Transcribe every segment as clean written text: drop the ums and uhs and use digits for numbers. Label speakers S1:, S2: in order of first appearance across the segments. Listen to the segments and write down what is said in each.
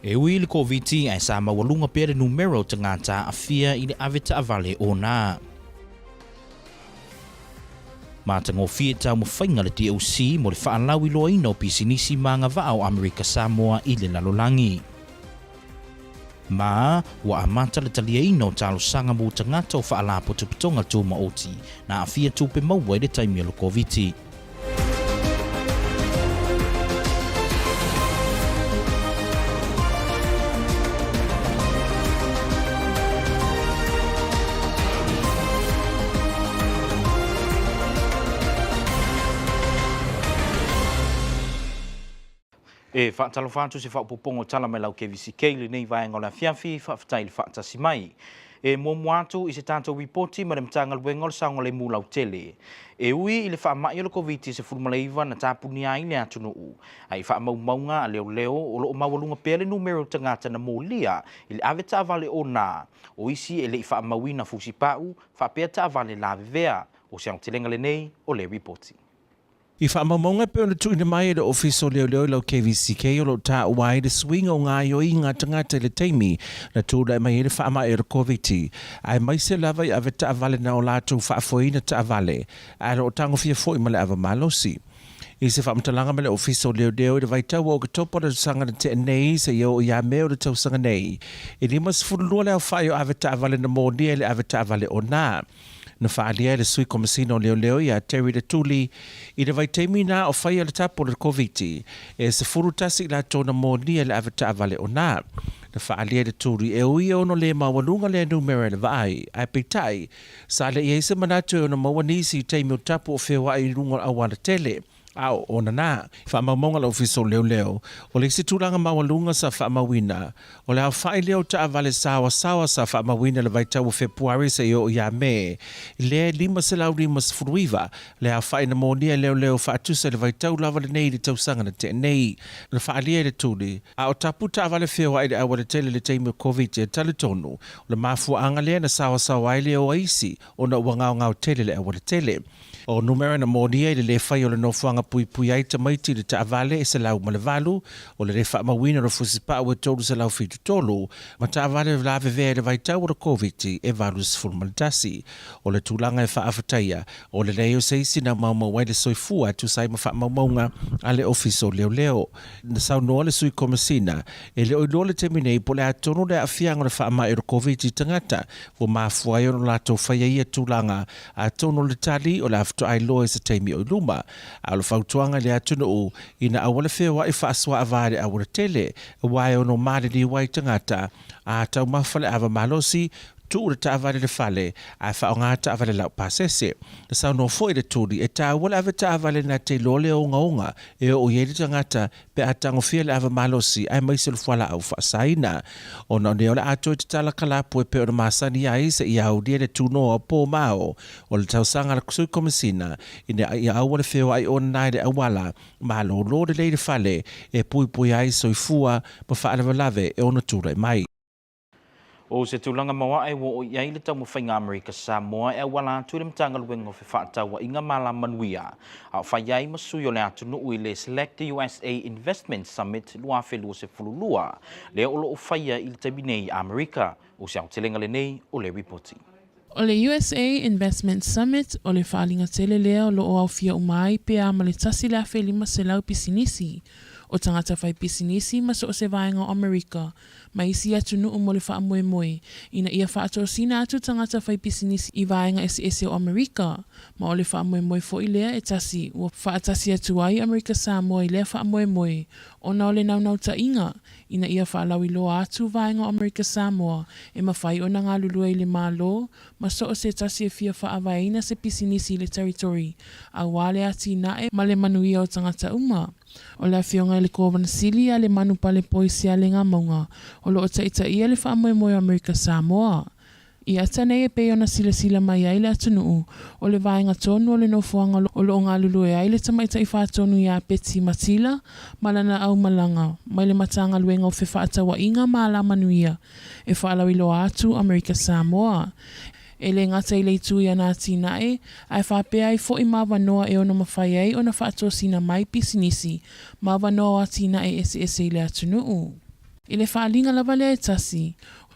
S1: E ui le Kvzktv ai sa mawalunga pere numero tangata afia i le aveta avale ona. Mātango fie tau mawhainga le DOC mo le whaalau loa ino pisinisi mga vao Amerika Samoa i le lalolangi. Ma, wa amata le talia ino talo sanga mo tangata o whaalapo tuputonga tū maoti na afia tupe maua i le taimi o le Kvzktv. E whaatalo whātu se whaupopongo tala mai lau Kvzktv le nei vai ngola fiafi whaafatai le whaatasi mai. E momuatu i se tātou ripoti ma le mtanga luenga le saunga le mūlau tele. E ui i le whaamai o le Kvzktv se fulmaleiva na tāpuni ai le atunu u. Ai whaamaumaunga a leo o loo mawalunga pele numero tangata na mōlia i le aveta avale o nā. O isi e le i whaamauina fusipau, whaapea ta avale la vivea. O siang telenga le nei o le ripoti.
S2: I whaamamonga pe ona tuina mai le ofiso leo lau Kvzktv o lo tā uai le swing o ngā ioi ngā tangata le teimi na tūra mai le whaama e Kvzktv. Ai mai se lava i ave ta avale na o lātou whaafoina ta avale. Ai lo tango fia fo i male ava malosi. I se whaamtalanga me le ofiso leo i le vaitau o katopa le sanga na te nei se iau i a meo le tau sanga nei. I lima se furulua leo whai o ave ta avale na mōnia le ave ta avale o nā. Na whaalia le sui komisino leo i a Terry de Tuli i le vaitemi nā o whaia le tapo le Kvzktv e se furutasi la tōna mōnia le aveta avale o nā. Na whaalia le Tuli e ui ono le mawalunga le numera le vai ai peitai sa le i eise manatu e ona mawanisi teimi o tapo o whewa i runga awana tele. Ao ona nā, whaamamonga la ofiso leo, o le situlanga mawalunga sa whaamawina, o le hawhai leo ta avale sawa sa whaamawina le vaitau o Februari sa i o ia me, le lima se lau lima se furuiva, le hawhai na monia leo whaatusa le vaitau lava le nei le tausanga na te nei, le whaalia le tūli, a o tapu ta avale whio ai le awa le tele le teimi o Kvzktv e tale tonu, o le mafua anga lea na sawa ai leo aisi, o na ngau tele le awa le tele. O numera na monia i le whai o le nofuanga pui ai tamaiti le ta avale e se lau malevalu, o le refa mawina ro fusipa o e tolu se lau fitu tolu, ma ta avale la vevea le vaitau o le Kvzktv e valu se fulmalitasi. O le tūlanga e whaafataia, o le leo seisi na maumawai le soifua tu sai ma whaamaunga a le ofiso leo. Na sau noa le sui komisina, e le oiloa le teminei po le atono le afianga le whaama e ro Kvzktv tangata, o mafua e ono lato whaia ia tūlanga, a tono le tali o le to ai loa se teimi o luma. A lo fautuanga le atunu o ina awale whewa i whaaswa avare awale tele, wai ono mare li wai tangata, a tau mawhale ava malosi, tu ura ta avale le fale, a whaongata avale lau pasese. Na sao no fo i le tūri, e ta awale ave ta avale na te lole o ngaunga, e o ieri tangata, pe a tango fia le ava malosi, ai maise le fuala au whaasaina. O na neole ato i te tala kalapu e pe o na masani ai se i audia le tūnoa o pō mao, o le tausanga la kusui komisina, ina i awale whio ai o nai le awala, ma lo le leire fale, e pui ai soifua, ma whaalawalave e ona tūrai mai.
S1: O se tūlanga mawa e wo o iai le tau mawhainga Amerika Samoa e wala tu le mtanga luenga fe whaatau wa inga mala manuia. Au whaiai masui o le atunu ui le Select USA Investment Summit lua whelua se fululua. Le olo o whaia i le tabinei Amerika. O se au telenga le nei o le ripoti.
S3: O le USA Investment Summit o le whaalinga tele lea o lo o au fia umai pea ma le tasi lea whelima se lau pisinisi. O tangata whai pisinisi ma so o se vaenga o Amerika. Ma isi atunu o mo le wha moe. Ina ia wha ato sina atu tangata whai pisinisi i vaenga ese o Amerika. Ma o le wha moe fo i lea e tasi. Ua wha atasi atu ai Amerika Samoa i lea wha moe. O na o le nau ta inga. Ina ia wha alawi loa atu vaenga o Amerika Samoa. E ma whai o na ngā lulua i le mālo. Ma so o se tasi e fia wha avaina se pisinisi i le territory. A wale ati nae ma le manuia o tangata uma. O le awhionga i le kōwana sili a le manu pale poisi a le ngā maunga. O lo o taita ia le wha moe Amerika Samoa. I atane e peo na sila mai ai le atunuu. O le vaenga tonu o le nofuanga o lo ngā lulu e ai le tamaita i whaatonu i a peti matila, malana au malanga, mai le matanga luenga o whewhaatawa inga maala manuia, e whaalawi loa atu Amerika Samoa. E le ngata i leitu i ana tinae, ai whapea ai fo i mawanoa e ono mawhai ai o na whaatosina mai pisinisi, mawanoa tinae ese i le atunuu. I le whaalinga lava le tasi.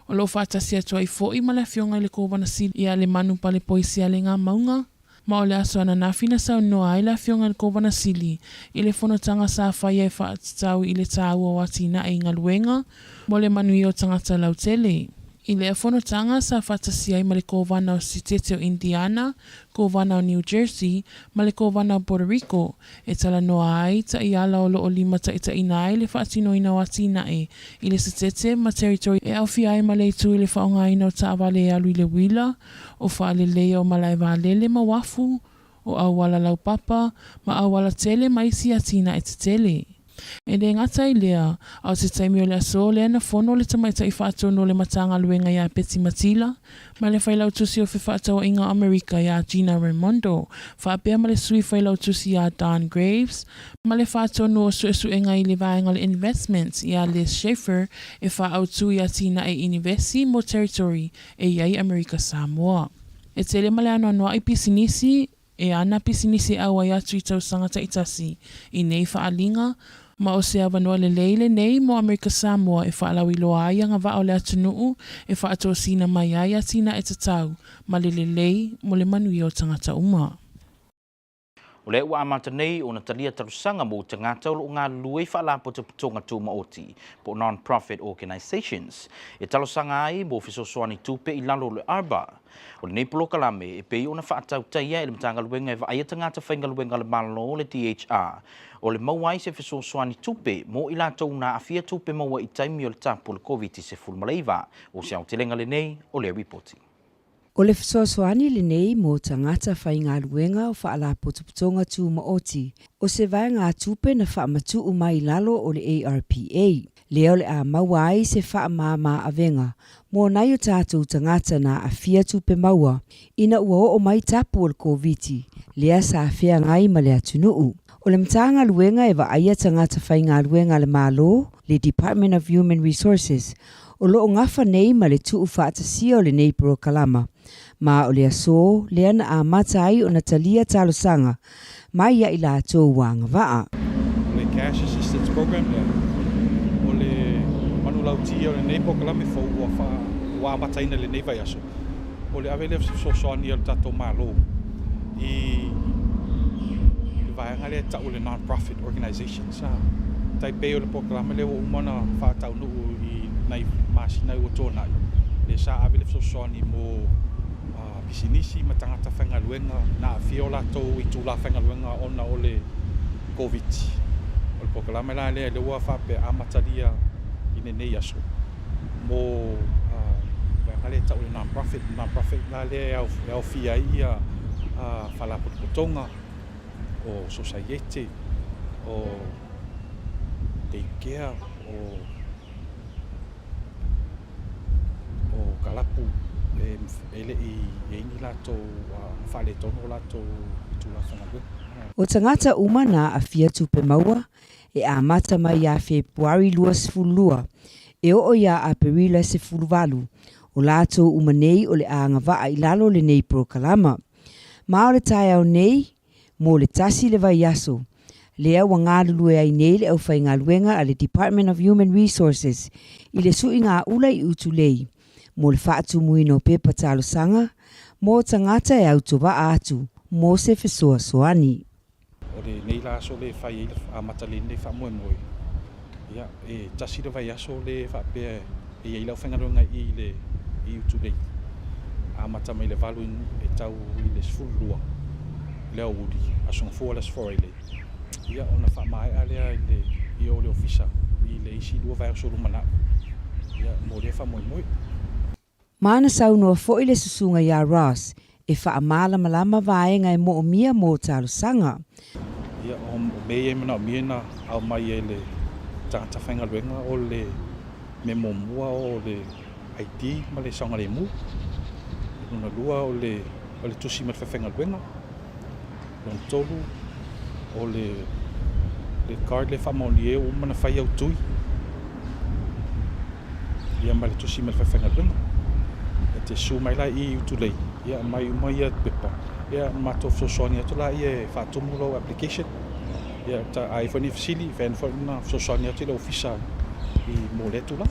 S3: O lo whaatasi atua i fōi ma le fionga i le kōwana sili ia le manu pa le poisi a le ngā maunga. Ma o le aso ana nāwhina sau noa i le fionga i le kōwana sili i le whanotanga sa whaia e whaatatau i le tāua wa tina e ngaluenga mo le manu i o tangata lautele. I le whanotanga sa whaatasi ai ma le kōwana o Sitete o Indiana, kōwana o New Jersey, ma le kōwana o Puerto Rico, e tala noa ai ta i ala o lo o lima ta ita ina ai le whaatino ina wa tina e i le Sitete ma territory e awhi ai ma le itu i le whaonga ina o ta awale alu i le wila, o whaale leo ma lai waalele ma wafu, o awala lau papa, ma awala tele ma isi a tina e te tele. E le ngata i lea, au te taimi o le aso lea na whono le tamaita i whaatou no le matanga luenga ia Peti Matila, ma le whailau tusi o whaatou inga Amerika ia Gina Raimondo, whaapea ma le sui whailau tusi ia Don Graves, ma le whaatou no su inga i le vaenga le investments ia Liz Schaefer e whaautu ia tina e University mo territory e iai Amerika Samoa. E tele ma le anoa noa i pisinisi, e ana pisinisi awa ia tui tau sangata itasi i nei whaalinga, ma o se awanua le leile nei mo Amerika Samoa e whaalawi loa ai anga wa o le atunuu e whaatua sina mai ai atina e tatau ma le lei mo le manui o tangata uma.
S1: O le ua amata nei o na talia tarusanga mo tangata o ngā lue whaalapo te putonga tū maoti po non-profit organisations. E talosanga ai mo fisosoani tupe i lalo le arba. O le nei polo kalame e pei o na whaatau taia e le matanga luenga e vaia tangata whainga luenga le malo le DHR. O le mauai se fisosoani tupe mo i lato una afia tupe maua i taimi o le tapu le COVID-19 maleiva. O se au te lenga le nei o le ripoti.
S4: O le fisoasoani le nei mo tangata whainga luenga o whaala potoputonga tū maoti. O se vai ngā tupe na whaamatu umai lalo o le ARPA. Leo le a mawai se whaamama avenga. Mo nai o tātou tangata na awhia tupe maua. Ina ua o mai tapu o le COVID. Lea sa awhia ngai ma le atunuu. O le mtanga luenga e aia tangata whainga luenga le malo, le Department of Human Resources. O lo ngafa nei ma le tuu whaatasia o le nei pro kalama. Ma o le aso, lea na a matai o na talia talosanga, mai ia i la tō wanga waa.
S5: O le cash assistance program lea, o le manulau tia o le nei pro kalama fau ua wha mataina le nei vai aso. O le ave le sosoani o le tato malo. I vaenga le tau le non-profit organizations. Tai peo le pro kalama le o umana whaatau nuu i nai masina ua tōnai. Le sa ave le sosoani mo pisinisi ma tangata whangaluenga na whio latou i tūla whangaluenga ona o le COVID. O le pokalame la le ua whape amataria i nei aso. Mo wangale tau le non-profit la le au fia ia whalapotonga o society o daycare o kalapu ele i ni lato fale tono lato tu la fanga.
S4: O tangata uma na awhia tupe maua e a mata mai a Februari luas fulua e o ia a perila se fulvalu o lato uma nei o le anga waa i lalo le nei pro kalama. Ma o le tai au nei mo le tasi le vai aso. Lea wangalulue ai nei le au whainga luenga a le Department of Human Resources i le sui ngā ula i utulei. Mo le whaatu muino pepa talo sanga, mo tangata e autoba atu, mo se fesoa soani.
S5: O le nei la aso le whai a matalini le wha moe moe. Ia, e tasi le vai aso le wha pia e i lau whangaronga i le i utulei. A matamai le valu e tau i le sfulua. Leo uri, asong fua le sfora i le. Ia, ona wha mai a lea i le i o le ofisa, i le isi lua vai aso rumana. Ia, mo le wha moe moe.
S4: Mana saunua fo'i le susunga ia Ross, e wha amala malama vaenga e mo o mia mo talo sanga.
S5: Ia, o mei e mana o mia na au mai e le tangata whaingaluenga o le me momua o le ID ma le saunga le mu. Nuna lua o le tusi ma le whaingaluenga. Lon tolu o le card le whamaoni e o mana whai au tui. Ia ma le tusi ma le whaingaluenga. Te su mai la i utulei. Ia mai ia pepa. Ia mato fsosoni atu la ia whaatumulo application. Ia ta ai foni fasili fen fona fsosoni atu la ofisa I mo le tula.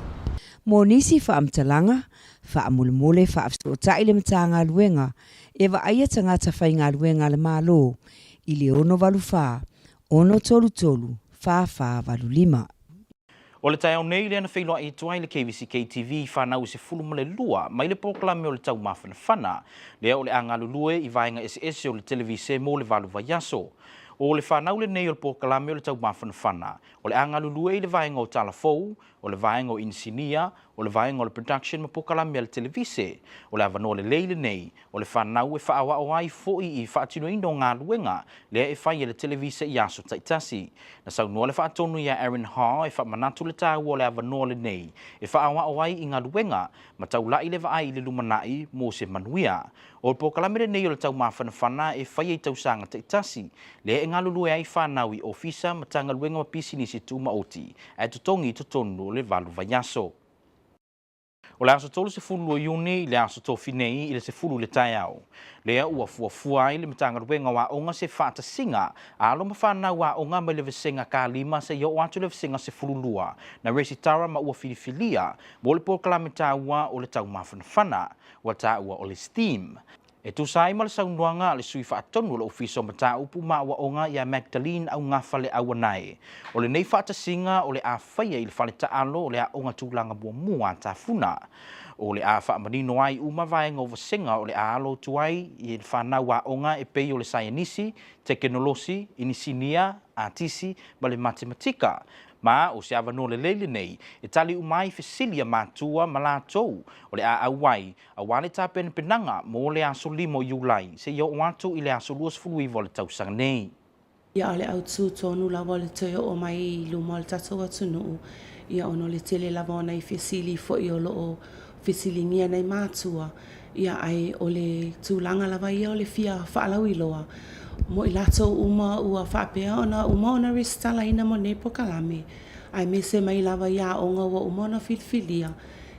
S4: Mo nisi whaamtalanga, whaamule whaafsotai le matanga luenga, e wa aia tangata whainga luenga le malo, i le ono walu wha, ono tolu, wha walu lima.
S1: O le tai au nei le ana whailoa i tuai le Kvzktv whanau se fulu ma le lua, mai le proklame o le tau mawhana whana, lea o le angalulue i vaenga SS o le televise mo le valu vaiaso. O le whanau le nei o le proklame o le tau mawhana whana, o le angalulue i le vaenga o talafou, o le vaenga o insinia, o le vaenga o le production ma proklame le televise, o le avanoa le leile nei, o le whanau e whaawa o ai foi i whaatino ino ngā luenga, lea e whai le televise i aso taitasi. Na saunua le whaatonu ia Aaron Ha e whaamanatu le tāu o le avanoa le nei, e whaawa o ai i ngā luenga, ma tau lai le vaai le lumanai mo se manuia. O le proklame le nei o le tau mawhana whana e whai e tau sanga taitasi, lea e ngā lulue ai whanau i ofisa ma tanga luenga ma pisinisi tu maoti, e tutongi tutonu le valu vaiaso. O le aso tolu se fulu o iuni, le aso to finei i le se fulu le tai au. Lea ua fuafua ai le matanga ruenga wa onga se whaata singa, alo ma whanau wa onga ma le vesenga ka lima se yo atu le vesenga se fulu lua, na resi tara ma ua filifilia, mo le proklame taua o le tau mawhana whana, wa taua o le steam. E tu sai ma le saunuanga le sui whaatonu le ofiso ma ta upu ma wa onga ia Magdalene au ngafa le awanai. O le nei whaata singa o le a whaia i le whale taalo o le a onga tūlanga bua mua ta funa. O le a whaamanino ai uma vaenga o vasenga o le a alo tuai i le whanau wa onga e pei o le sayanisi, teknolosi, inisinia, artisi, ma le matematika. Ma o se avano le leile nei, e tali umai fesilia matua malatou o le a awai, a wale ta penanga mo le aso limo iulai, se yo watu i le aso luas fului vo le tausanga nei.
S6: Ia ale au tū tonu lawa le toio o mai luma le tatou atunuu, ia ono le tele lawa ona i fesili fo i o loo fesili ngia nei matua, ia ai o le tūlanga lawa ia o le fia whaalau iloa. Mo i lato uma ua whapea ona restala ina mo ne pokalame. Ai me se mai lava ia onga wa uma ona filfilia.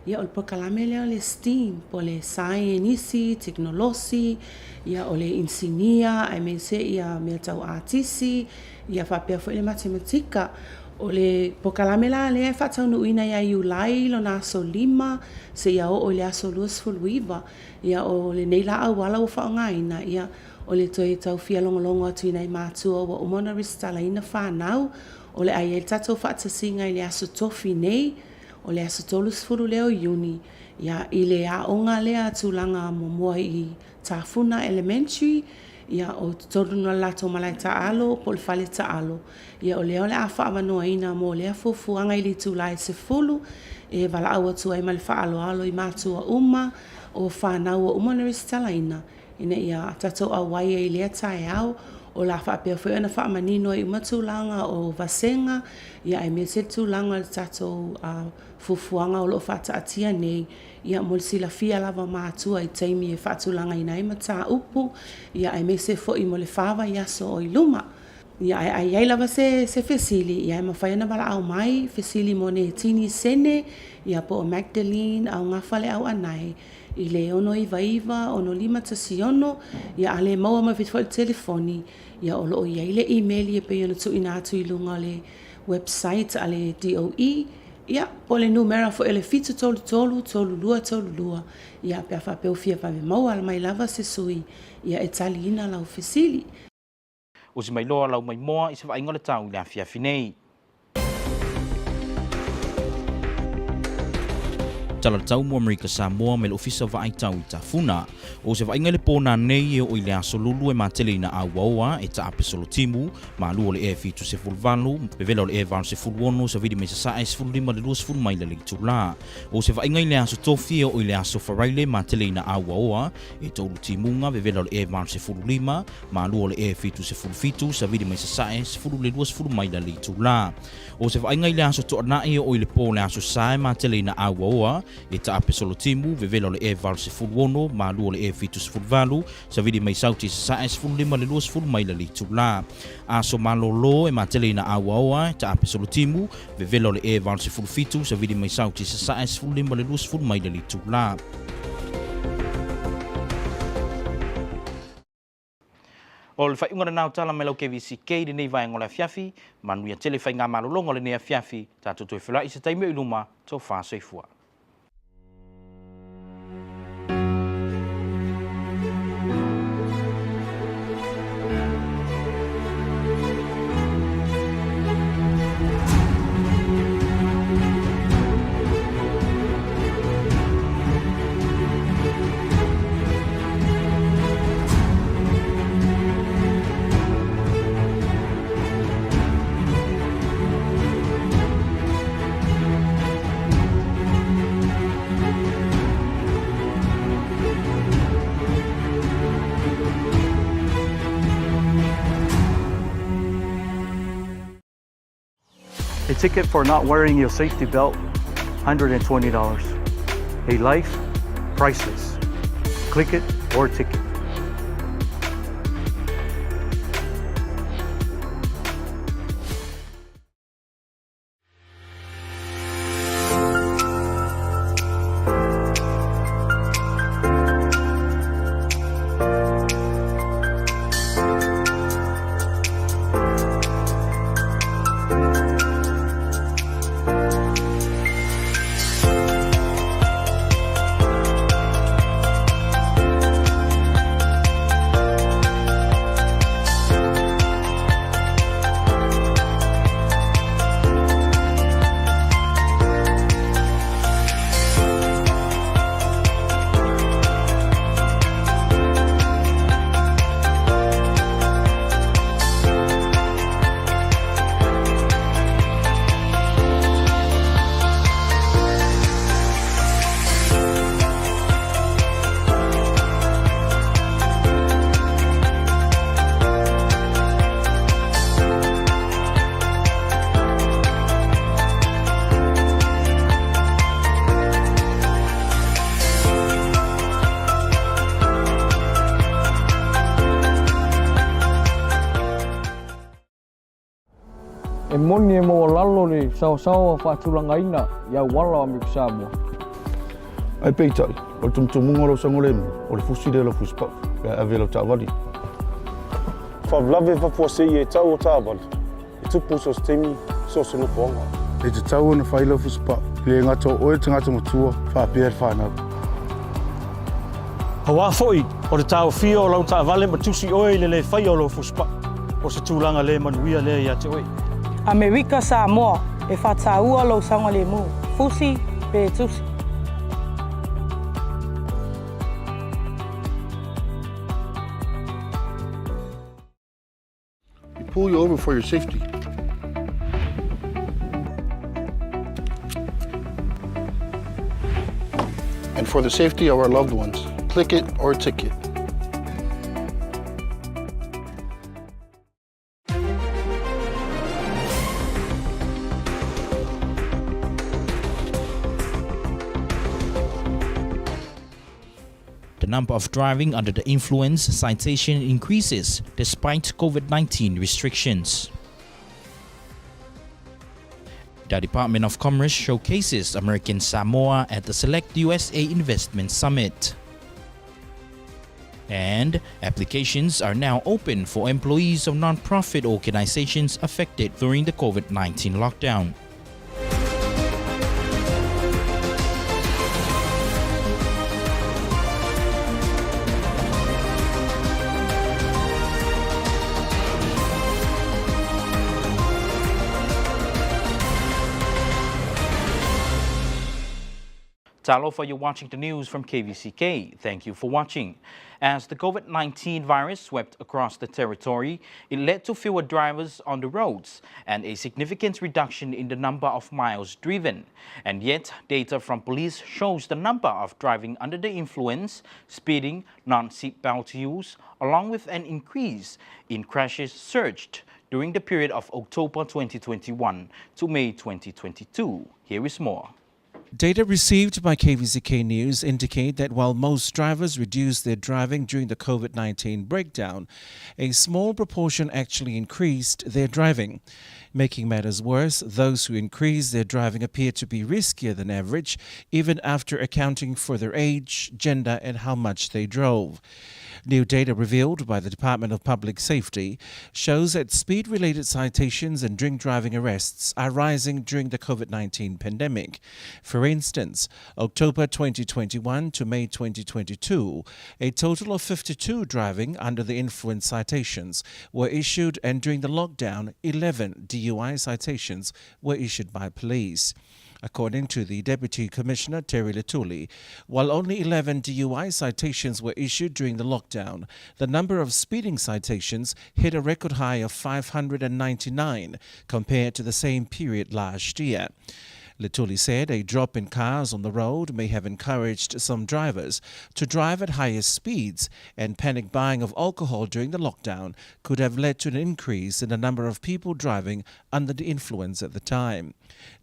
S6: Ia o le pokalame lea le STEAM, po le sainisi, teknolosi, ia o le insinia, ai me se ia mea tau artisi, ia whapea fo i le matematika. O le pokalame la lea whatau nuina ia iulai lo na aso 5, se ia o le aso luas fuluiva, ia o le neila awala o whaongaina, ia o le toi tau fia longolongo atu inai mātua wa umona ristala ina whanau, o le ai e tatou whaatasinga i le aso tofi nei, o le aso tolus furu leo iuni, ia i le a onga lea tūlanga momoa i Tafuna Elementary, ia o toruna lato malai taalo, po le whale taalo, ia o leo le a whaamanoa ina mo lea fufuanga i li tūlai se fulu, e wala awa tua i male whaalo alo i mātua uma, o whanau o umona ristala ina, ina ia tatou awai e lea tae au, o la whaapea whai ana whaamanino i umatulanga o vasenga, ia e me se tūlanga le tatou fufuanga o lo whaata atia nei, ia mo le sila fia lava mātua i teimi e whaatulanga ina i mata upu, ia e me se fo i mo le whawa i aso o i luma. Ia ai lava se fesili, ia e mawhai ana wala au mai, fesili mo ne tini sene, ia po o Magdalene au ngawhale au anai, i le ono iwa, ono 5 tasiono, ia ale maua ma fitfo le telefoni, ia o loo ia i le email ia pe ono tu ina atu i lunga le website ale DOE, ia po le numera fo ele fitu tolu lua, ia pe awha pe ufia pa me maua ala mai lava se sui, ia e tali ina lau fesili.
S1: O si mai loa lau mai moa i se whainga le tau i le awhiawhi nei. Tala tau mo Amerika Samoa me le ofisa wa ai tau i Tafuna. O se wainga le pōna nei e o i le aso lulu e mātele ina awaoa e ta ape solo timu, ma lua le e fitu se fulvalu, pe vela o le e valu se fulwono, sa vidi me sa sae se fulima le luas fulmaila le tula. O se wainga i le aso tofi e o i le aso faraile mātele ina awaoa, e tolu timunga, pe vela o le e valu se fululima, ma lua le e fitu se fulfitu, sa vidi me sa sae se fulu le luas fulmaila le tula. O se wainga i le aso toana e o i le pō le aso sae mātele ina awaoa, e ta ape solo timu, vevela o le e valu se fulwono, ma lua le e fitu se fulvalu, sa vidi mai sauti se sae se fulima le luas fulmaila le tula. Aso malolo e matele ina awaoa, e ta ape solo timu, vevela o le e valu se fulfitu, sa vidi mai sauti se sae se fulima le luas fulmaila le tula. O le whaiunga nao tala me lau KVCK le nei vai ngola fiafi, manuia tele whai ngā malolonga le nea fiafi, tātou toi whila i se taimio i luma, tau whāsoifua.
S7: A ticket for not wearing your safety belt, $120. A life, priceless. Click it or ticket.
S8: E moni e mo lalo le sao whaatulangaina ia wala o miku Samoa.
S9: Ai peitari, o le tumutumunga lo sangolemu, o le fusi le lo fuspa, e avelo tāwari.
S10: Whavlave whapuase i e tau o tāwari, e tupu so stemi so sunu poanga.
S9: E te tau na whailo fuspa, le ngato o e tangata matua, whapea e whanau.
S11: Hawa foi, o le tau fia o lau tāwale matusi oe le whai o lo fuspa, o se tūlanga le manuia le ia te oe.
S12: Amerika Samoa e whataua lo sanga le mu, fusi pe tusi.
S9: We pull you over for your safety. And for the safety of our loved ones, click it or ticket.
S1: The number of driving under the influence citation increases despite COVID-19 restrictions. The Department of Commerce showcases American Samoa at the Select USA Investment Summit. And applications are now open for employees of non-profit organizations affected during the COVID-19 lockdown. Talofa, you're watching the news from KVCK. Thank you for watching. As the COVID-19 virus swept across the territory, it led to fewer drivers on the roads and a significant reduction in the number of miles driven. And yet, data from police shows the number of driving under the influence, speeding, non-seatbelt use, along with an increase in crashes surged during the period of October 2021 to May 2022. Here is more.
S2: Data received by KVZK News indicate that while most drivers reduced their driving during the COVID-19 breakdown, a small proportion actually increased their driving. Making matters worse, those who increased their driving appear to be riskier than average, even after accounting for their age, gender, and how much they drove. New data revealed by the Department of Public Safety shows that speed-related citations and drink driving arrests are rising during the COVID-19 pandemic. For instance, October 2021 to May 2022, a total of 52 driving under the influence citations were issued, and during the lockdown, 11 DUI citations were issued by police. According to the Deputy Commissioner Terry Letuli, while only 11 DUI citations were issued during the lockdown, the number of speeding citations hit a record high of 599 compared to the same period last year. Letuli said a drop in cars on the road may have encouraged some drivers to drive at higher speeds, and panic buying of alcohol during the lockdown could have led to an increase in the number of people driving under the influence at the time.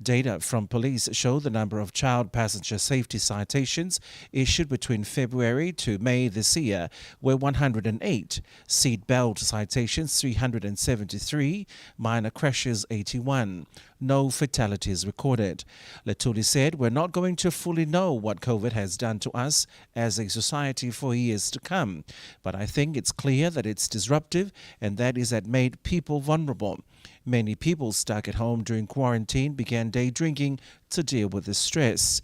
S2: Data from police show the number of child passenger safety citations issued between February to May this year were 108, seat belt citations 373, minor crashes 81. No fatalities recorded. Letuli said, "We're not going to fully know what COVID has done to us as a society for years to come, but I think it's clear that it's disruptive and that is that made people vulnerable. Many people stuck at home during quarantine began day drinking to deal with the stress."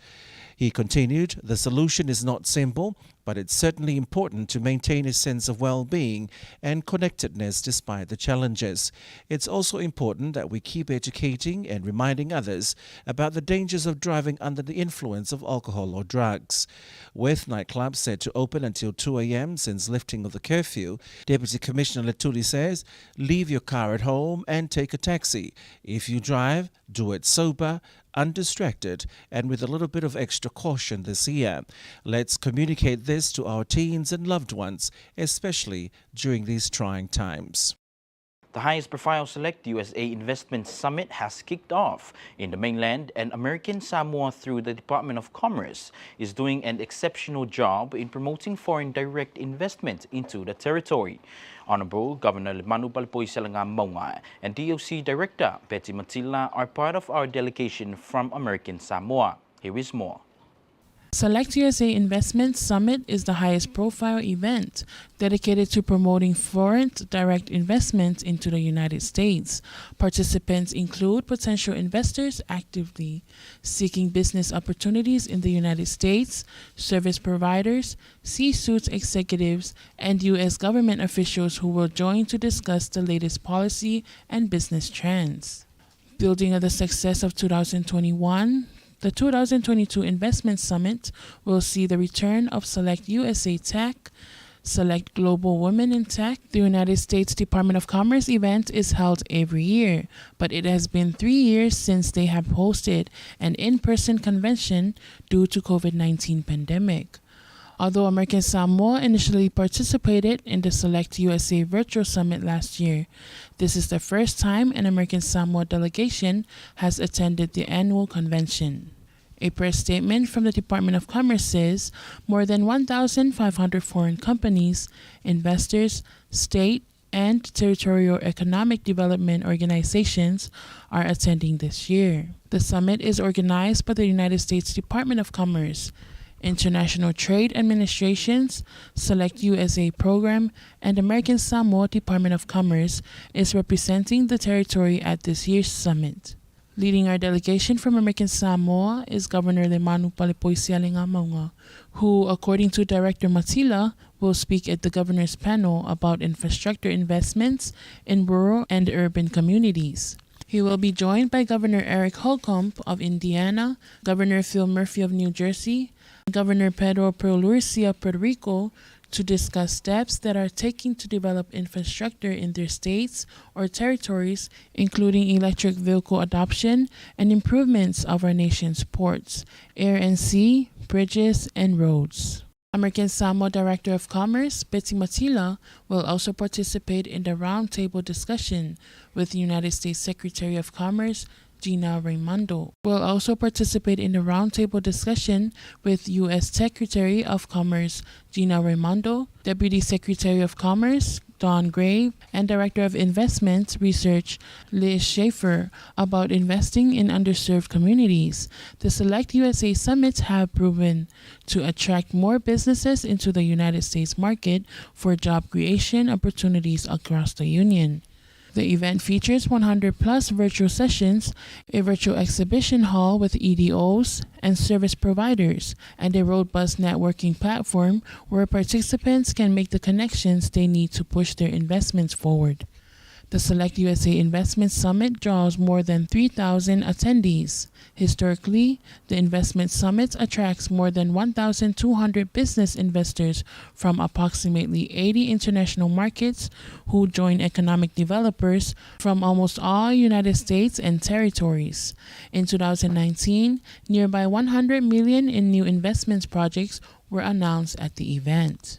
S2: He continued, "The solution is not simple, but it's certainly important to maintain a sense of well-being and connectedness despite the challenges. It's also important that we keep educating and reminding others about the dangers of driving under the influence of alcohol or drugs." With nightclubs set to open until 2 a.m. since lifting of the curfew, Deputy Commissioner Letuli says, "Leave your car at home and take a taxi. If you drive, do it sober, undistracted, and with a little bit of extra caution this year. Let's communicate this to our teens and loved ones, especially during these trying times."
S1: The highest profile Select USA Investment Summit has kicked off in the mainland, and American Samoa, through the Department of Commerce, is doing an exceptional job in promoting foreign direct investment into the territory. Honorable Governor Lemanu Palipoisalanga Maunga and DOC Director Betty Matila are part of our delegation from American Samoa. Here is more.
S3: Select USA Investment Summit is the highest profile event dedicated to promoting foreign direct investment into the United States. Participants include potential investors actively seeking business opportunities in the United States, service providers, C-suite executives, and U.S. government officials who will join to discuss the latest policy and business trends. Building on the success of 2021, the 2022 Investment Summit will see the return of Select USA Tech, Select Global Women in Tech. The United States Department of Commerce event is held every year, but it has been 3 years since they have hosted an in-person convention due to COVID-19 pandemic. Although American Samoa initially participated in the Select USA Virtual Summit last year, this is the first time an American Samoa delegation has attended the annual convention. A press statement from the Department of Commerce says more than 1,500 foreign companies, investors, state, and territorial economic development organizations are attending this year. The summit is organized by the United States Department of Commerce, International Trade Administration's Select USA program, and American Samoa Department of Commerce is representing the territory at this year's summit. Leading our delegation from American Samoa is Governor Lemanu Palipoisalanga Maunga, who, according to Director Matila, will speak at the governor's panel about infrastructure investments in rural and urban communities. He will be joined by Governor Eric Holcomb of Indiana, Governor Phil Murphy of New Jersey, Governor Pedro Pierluisi of Puerto Rico to discuss steps that are taken to develop infrastructure in their states or territories, including electric vehicle adoption and improvements of our nation's ports, air and sea, bridges, and roads. American Samoa Director of Commerce, Betty Matila, will also participate in the roundtable discussion with the United States Secretary of Commerce, Gina Raimondo, will also participate in the roundtable discussion with U.S. Secretary of Commerce Gina Raimondo, Deputy Secretary of Commerce Don Gray, and Director of Investment Research Liz Schaefer about investing in underserved communities. The Select USA Summits have proven to attract more businesses into the United States market for job creation opportunities across the Union. The event features 100 plus virtual sessions, a virtual exhibition hall with EDOs and service providers, and a robust networking platform where participants can make the connections they need to push their investments forward. The Select USA Investment Summit draws more than 3,000 attendees. Historically, the Investment Summit attracts more than 1,200 business investors from approximately 80 international markets who join economic developers from almost all United States and territories. In 2019, nearby $100 million in new investment projects were announced at the event.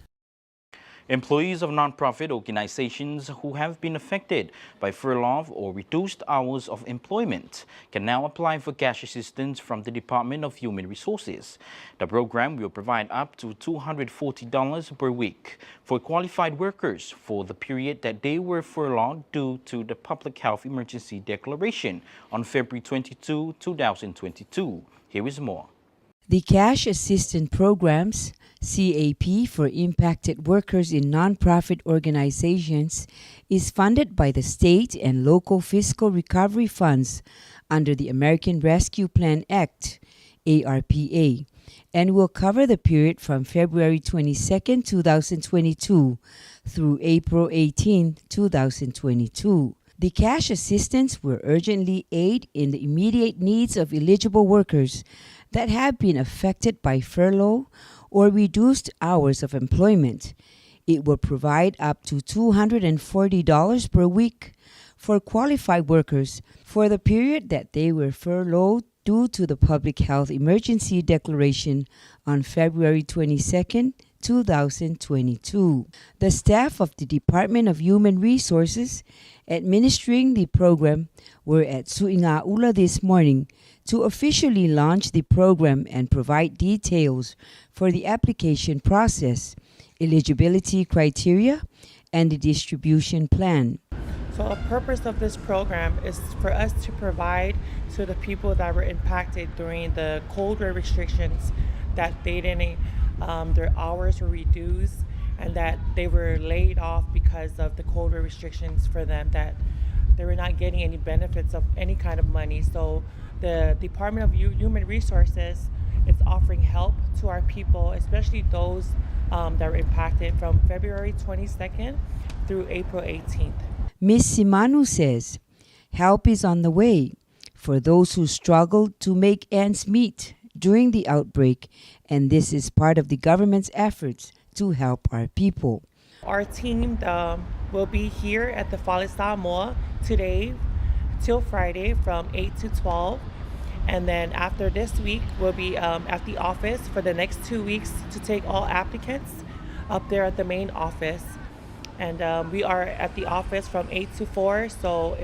S1: Employees of nonprofit organizations who have been affected by furlough or reduced hours of employment can now apply for cash assistance from the Department of Human Resources. The program will provide up to $240 per week for qualified workers for the period that they were furloughed due to the Public Health Emergency Declaration on February 22, 2022. Here is more.
S4: The Cash Assistance Programs, CAP, for impacted workers in nonprofit organizations is funded by the state and local fiscal recovery funds under the American Rescue Plan Act, ARPA, and will cover the period from February 22, 2022 through April 18, 2022. The cash assistance will urgently aid in the immediate needs of eligible workers that have been affected by furlough or reduced hours of employment. It will provide up to $240 per week for qualified workers for the period that they were furloughed due to the Public Health Emergency Declaration on February 22, 2022. The staff of the Department of Human Resources administering the program were at Su'ingaula this morning to officially launch the program and provide details for the application process, eligibility criteria, and the distribution plan.
S12: So a purpose of this program is for us to provide to the people that were impacted during the colder restrictions, that they didn't, their hours were reduced and that they were laid off because of the colder restrictions for them, that they were not getting any benefits of any kind of money. So the Department of Human Resources is offering help to our people, especially those that were impacted from February 22nd through April 18th.
S4: Ms. Simanu says help is on the way for those who struggled to make ends meet during the outbreak, and this is part of the government's efforts to help our people.
S12: Our team will be here at the Falista Mall today till Friday from 8 to 12. And then after this week, we'll be at the office for the next 2 weeks to take all applicants up there at the main office. And we are at the office from 8 to 4. So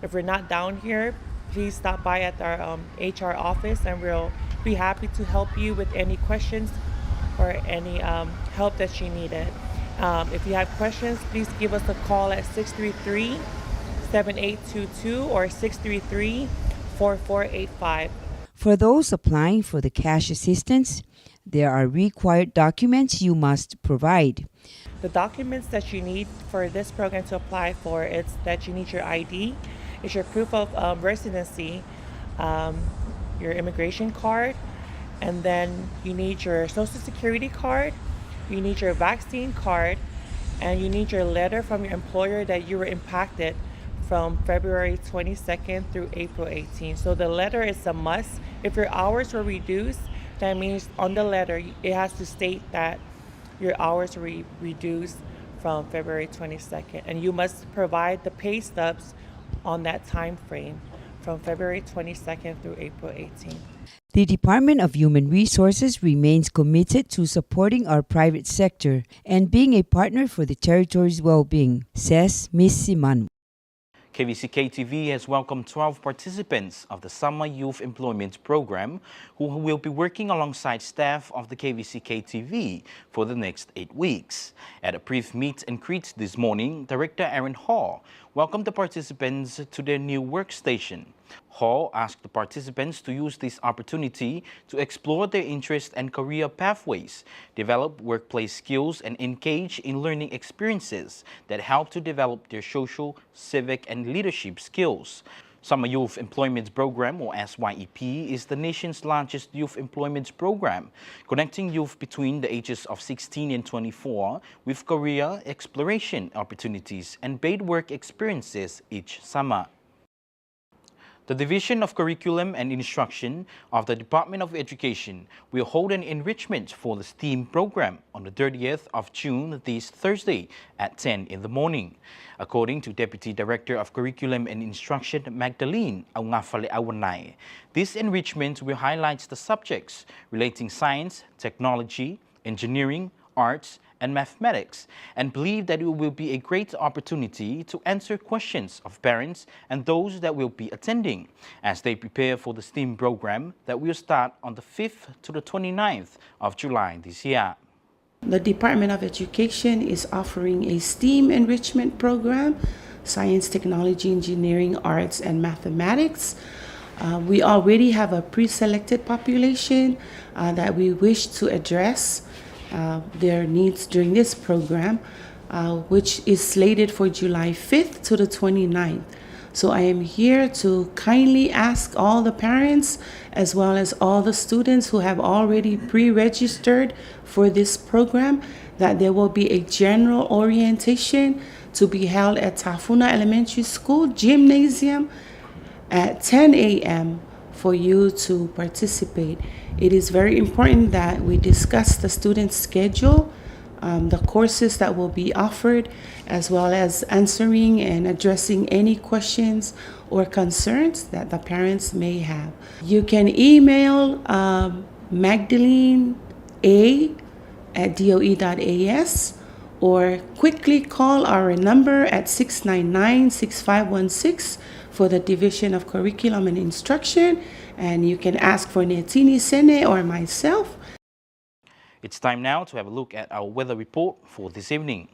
S12: if we're not down here, please stop by at our HR office, and we'll be happy to help you with any questions or any help that you needed. If you have questions, please give us a call at 633-7822 or 633-4485.
S4: For those applying for the cash assistance, there are required documents you must provide.
S12: The documents that you need for this program to apply for, it's that you need your ID, it's your proof of residency, your immigration card, and then you need your social security card, you need your vaccine card, and you need your letter from your employer that you were impacted from February 22nd through April 18th. So the letter is a must. If your hours were reduced, that means on the letter it has to state that your hours were reduced from February 22nd, and you must provide the pay stubs on that time frame from February 22nd through April 18th.
S4: The Department of Human Resources remains committed to supporting our private sector and being a partner for the territory's well-being, says Ms. Simanu.
S1: Kvzktv has welcomed 12 participants of the Summer Youth Employment Program who will be working alongside staff of the Kvzktv for the next 8 weeks. At a brief meet and greet this morning, Director Aaron Hall welcomed the participants to their new workstation. Hall asked the participants to use this opportunity to explore their interest and career pathways, develop workplace skills, and engage in learning experiences that help to develop their social, civic, and leadership skills. Summer Youth Employment Program, or SYEP, is the nation's largest youth employment program, connecting youth between the ages of 16 and 24 with career exploration opportunities and paid work experiences each summer. The Division of Curriculum and Instruction of the Department of Education will hold an enrichment for the STEAM program on the 30th of June this Thursday at 10 in the morning. According to Deputy Director of Curriculum and Instruction Magdalene Awanay, this enrichment will highlight the subjects relating science, technology, engineering, arts, and mathematics, and believe that it will be a great opportunity to answer questions of parents and those that will be attending as they prepare for the STEAM program that will start on the 5th to the 29th of July this year.
S6: The Department of Education is offering a STEAM enrichment program, science, technology, engineering, arts, and mathematics. We already have a pre-selected population that we wish to address their needs during this program, which is slated for July 5th to the 29th. So I am here to kindly ask all the parents as well as all the students who have already pre-registered for this program that there will be a general orientation to be held at Tafuna Elementary School Gymnasium at 10 a.m. for you to participate. It is very important that we discuss the student schedule, the courses that will be offered, as well as answering and addressing any questions or concerns that the parents may have. You can email magdalene@doe.as or quickly call our number at 699-6516 for the Division of Curriculum and Instruction, and you can ask for Netini Sene or myself.
S1: It's time now to have a look at our weather report for this evening.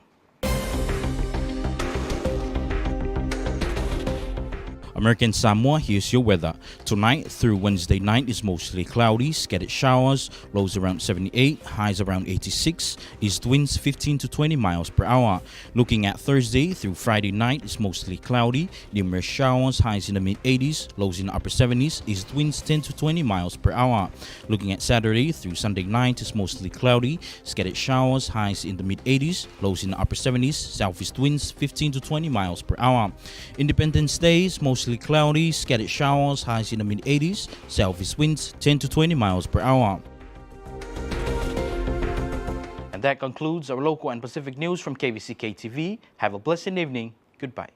S1: American Samoa, here's your weather. Tonight through Wednesday night is mostly cloudy, scattered showers, lows around 78, highs around 86, east winds 15 to 20 miles per hour. Looking at Thursday through Friday night is mostly cloudy, numerous showers, highs in the mid-80s, lows in the upper 70s, east winds 10 to 20 miles per hour. Looking at Saturday through Sunday night is mostly cloudy, scattered showers, highs in the mid-80s, lows in the upper 70s, southeast winds 15 to 20 miles per hour. Independence Day is mostly cloudy, scattered showers, highs in the mid-80s, southeast winds 10 to 20 miles per hour. And that concludes our local and Pacific news from Kvzktv. Have a blessed evening. Goodbye.